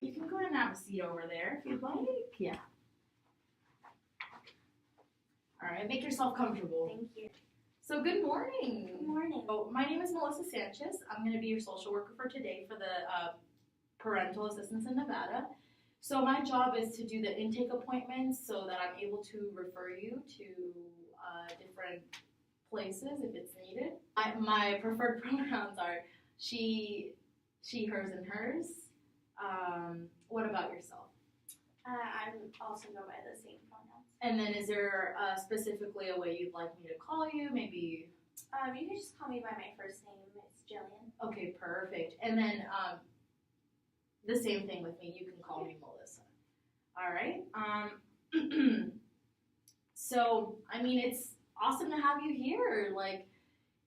You can go ahead and have a seat over there if you'd like. Yeah. All right, make yourself comfortable. Thank you. So good morning. Good morning. So my name is Melissa Sanchez. I'm going to be your social worker for today for the Parental Assistance in Nevada. So my job is to do the intake appointments so that I'm able to refer you to different places if it's needed. My preferred pronouns are she, hers, and hers. What about yourself? I'm also go by the same pronouns. And then is there specifically a way you'd like me to call you? Maybe. You can just call me by my first name. It's Jillian. Okay, perfect. And then the same thing with me. You can call me Melissa. All right. So I mean, it's awesome to have you here. Like,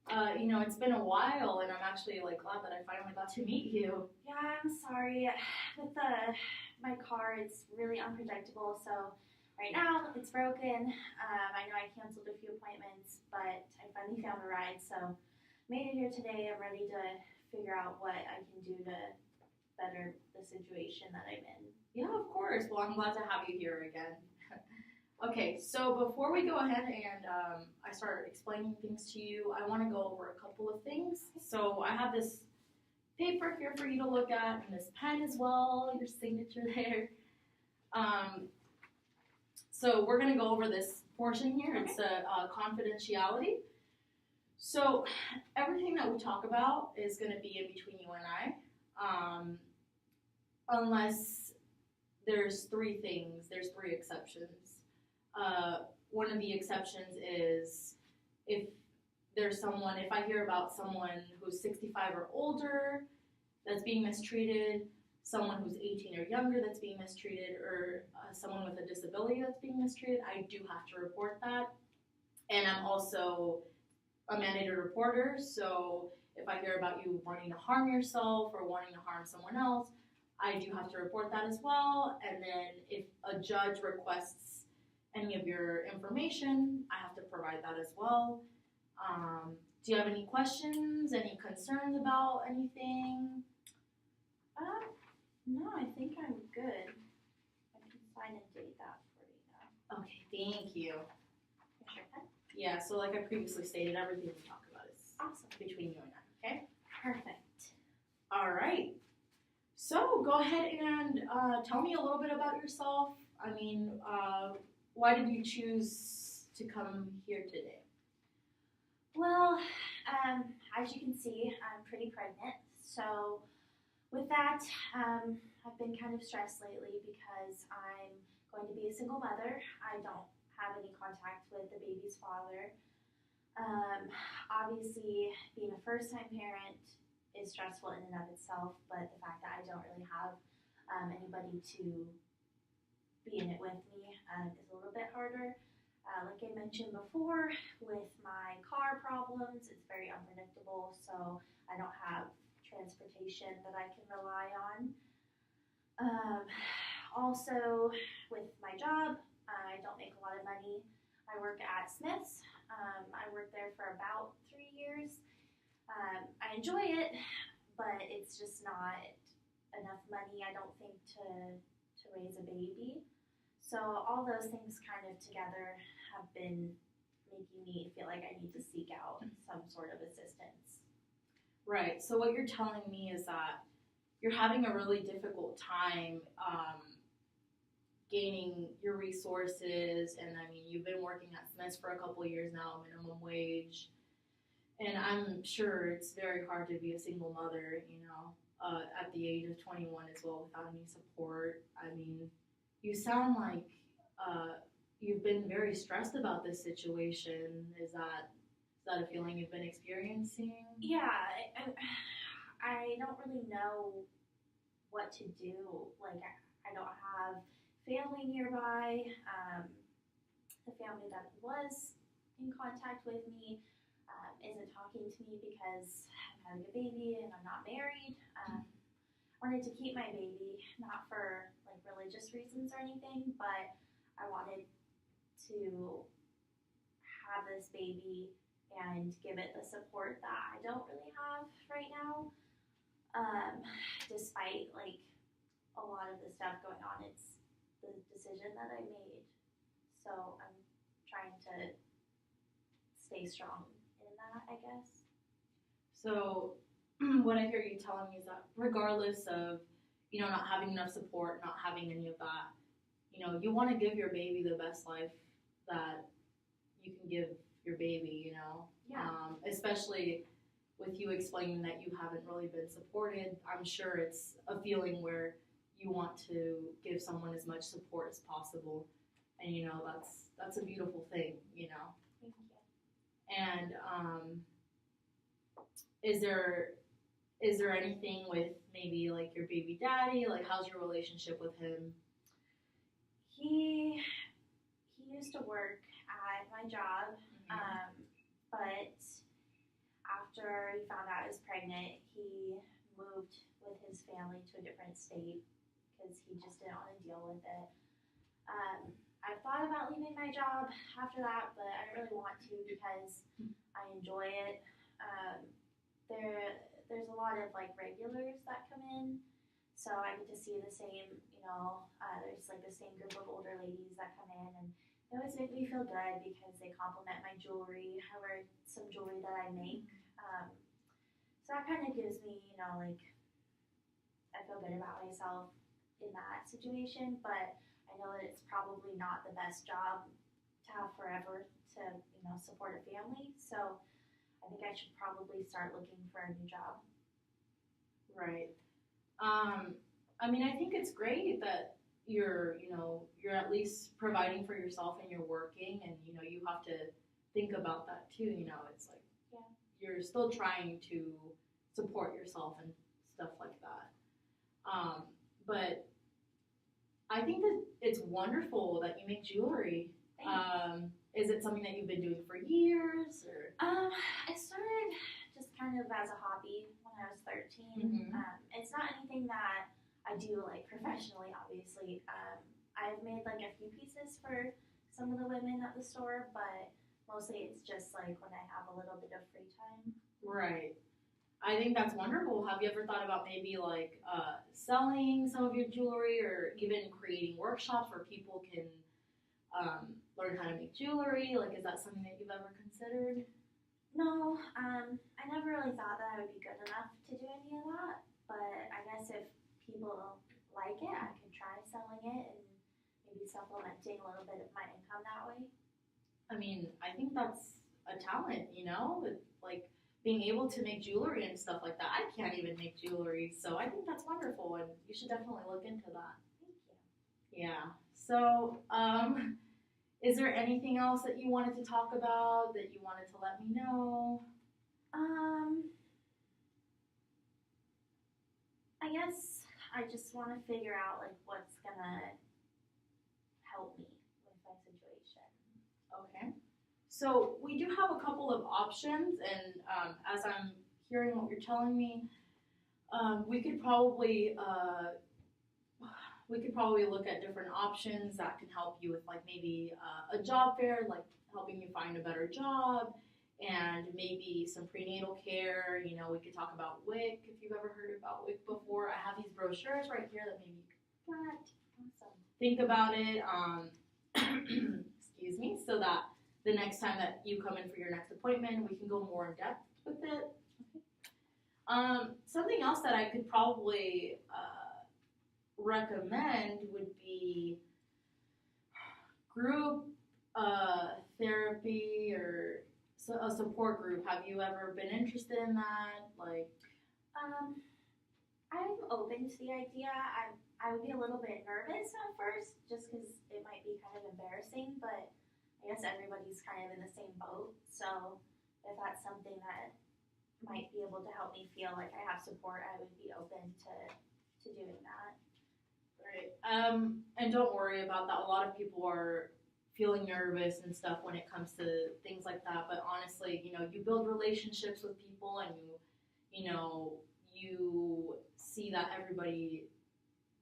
it's been a while, and I'm actually like glad that I finally got to meet you. Yeah, I'm sorry. With my car, it's really unpredictable. So right now it's broken. I know I canceled a few appointments, but I finally found a ride. So made it here today. I'm ready to figure out what I can do to better the situation that I'm in. Yeah, of course. Well, I'm glad to have you here again. Okay, so before we go ahead and I start explaining things to you, I want to go over a couple of things. So I have this paper here for you to look at, and this pen as well, your signature there. So we're going to go over this portion here. It's the confidentiality. So everything that we talk about is going to be in between you and I, unless there's three things. There's three exceptions. One of the exceptions is if I hear about someone who's 65 or older that's being mistreated, someone who's 18 or younger that's being mistreated, or someone with a disability that's being mistreated, I do have to report that. And I'm also a mandated reporter, so if I hear about you wanting to harm yourself or wanting to harm someone else, I do have to report that as well. And then if a judge requests any of your information, I have to provide that as well. Do you have any questions, any concerns about anything? No, I think I'm good. I can sign and date that for you now. Okay, thank you. Sure. Yeah, so like I previously stated, everything we talk about is Awesome. between you and I, okay? Perfect. All right. So go ahead and tell me a little bit about yourself. I mean, why did you choose to come here today? Well, as you can see, I'm pretty pregnant. So with that, I've been kind of stressed lately because I'm going to be a single mother. I don't have any contact with the baby's father. Obviously, being a first-time parent is stressful in and of itself, but the fact that I don't really have anybody to be in it with me is a little bit harder. Like I mentioned before, with my car problems, it's very unpredictable, so I don't have transportation that I can rely on. Also, with my job, I don't make a lot of money. I work at Smith's. I worked there for about 3 years. I enjoy it, but it's just not enough money, I don't think, to raise a baby. So all those things kind of together have been making me feel like I need to seek out some sort of assistance. Right. So what you're telling me is that you're having a really difficult time gaining your resources, and I mean, you've been working at Smith's for a couple of years now, minimum wage, and I'm sure it's very hard to be a single mother, at the age of 21 as well, without any support. I mean, you sound like you've been very stressed about this situation. Is that a feeling you've been experiencing? Yeah, I don't really know what to do. Like, I don't have family nearby. The family that was in contact with me isn't talking to me because I'm having a baby and I'm not married. I wanted to keep my baby, not for like religious reasons or anything, but I wanted to have this baby and give it the support that I don't really have right now. Despite like a lot of the stuff going on. It's the decision that I made. So I'm trying to stay strong in that, I guess. So, what I hear you telling me is that regardless of, not having enough support, not having any of that, you want to give your baby the best life that you can give your baby. Yeah. Especially with you explaining that you haven't really been supported. I'm sure it's a feeling where you want to give someone as much support as possible, and that's a beautiful thing. Thank you. And is there anything with maybe like your baby daddy? Like, how's your relationship with him? He used to work at my job, but after he found out I was pregnant, he moved with his family to a different state because he just didn't want to deal with it. I thought about leaving my job after that, but I didn't really want to because I enjoy it. There's a lot of like regulars that come in, so I get to see the same, there's like the same group of older ladies that come in, and they always make me feel good because they compliment my jewelry. I wear some jewelry that I make, so that kind of gives me, like, I feel good about myself in that situation, but I know that it's probably not the best job to have forever to, support a family, so I think I should probably start looking for a new job. Right. I think it's great that you're at least providing for yourself and you're working, and you have to think about that too. It's like, yeah, you're still trying to support yourself and stuff like that. But I think that it's wonderful that you make jewelry. Is it something that you've been doing for years, or? I started just kind of as a hobby when I was 13. It's not anything that I do like professionally, obviously. I've made like a few pieces for some of the women at the store, but mostly it's just like when I have a little bit of free time. Right. I think that's wonderful. Have you ever thought about maybe like selling some of your jewelry, or even creating workshops where people can learn how to make jewelry? Like, is that something that you've ever considered? No, I never really thought that I would be good enough to do any of that, but I guess if people like it, I could try selling it and maybe supplementing a little bit of my income that way. I think that's a talent, like being able to make jewelry and stuff like that. I can't even make jewelry, so I think that's wonderful, and you should definitely look into that. Thank you. Yeah. So, is there anything else that you wanted to talk about, that you wanted to let me know? I guess I just want to figure out like what's gonna help me with my situation. Okay. So we do have a couple of options, and as I'm hearing what you're telling me, we could probably look at different options that can help you with like maybe a job fair, like helping you find a better job, and maybe some prenatal care. We could talk about WIC if you've ever heard about WIC before. I have these brochures right here that maybe you could get. Awesome. Think about it. Excuse me, so that the next time that you come in for your next appointment, we can go more in depth with it. Something else that I could probably recommend would be group therapy, or a support group. Have you ever been interested in that? Like, I'm open to the idea. I would be a little bit nervous at first, just because it might be kind of embarrassing, but I guess everybody's kind of in the same boat. So if that's something that might be able to help me feel like I have support, I would be open to doing that. right. And don't worry about that. A lot of people are feeling nervous and stuff when it comes to things like that. But honestly, you build relationships with people, and you see that everybody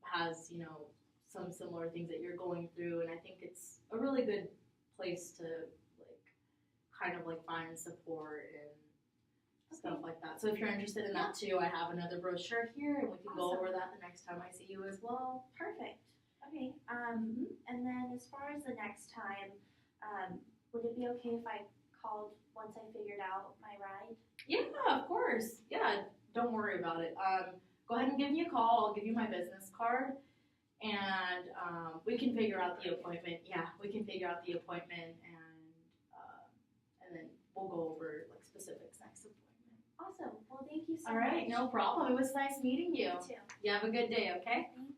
has, some similar things that you're going through. And I think it's a really good place to like kind of like find support, and stuff like that. So if you're interested in that too, I have another brochure here, and we can go Awesome. over that the next time I see you as well. Perfect. Okay. And then as far as the next time, would it be okay if I called once I figured out my ride? Yeah, of course. Yeah, don't worry about it. Go ahead and give me a call. I'll give you my business card, and we can figure out the appointment. Yeah, we can figure out the appointment, and then we'll go over like specifics next appointment. Awesome. Well, thank you so All right, much. no problem. It was nice meeting you. You too. You have a good day. Okay. Thank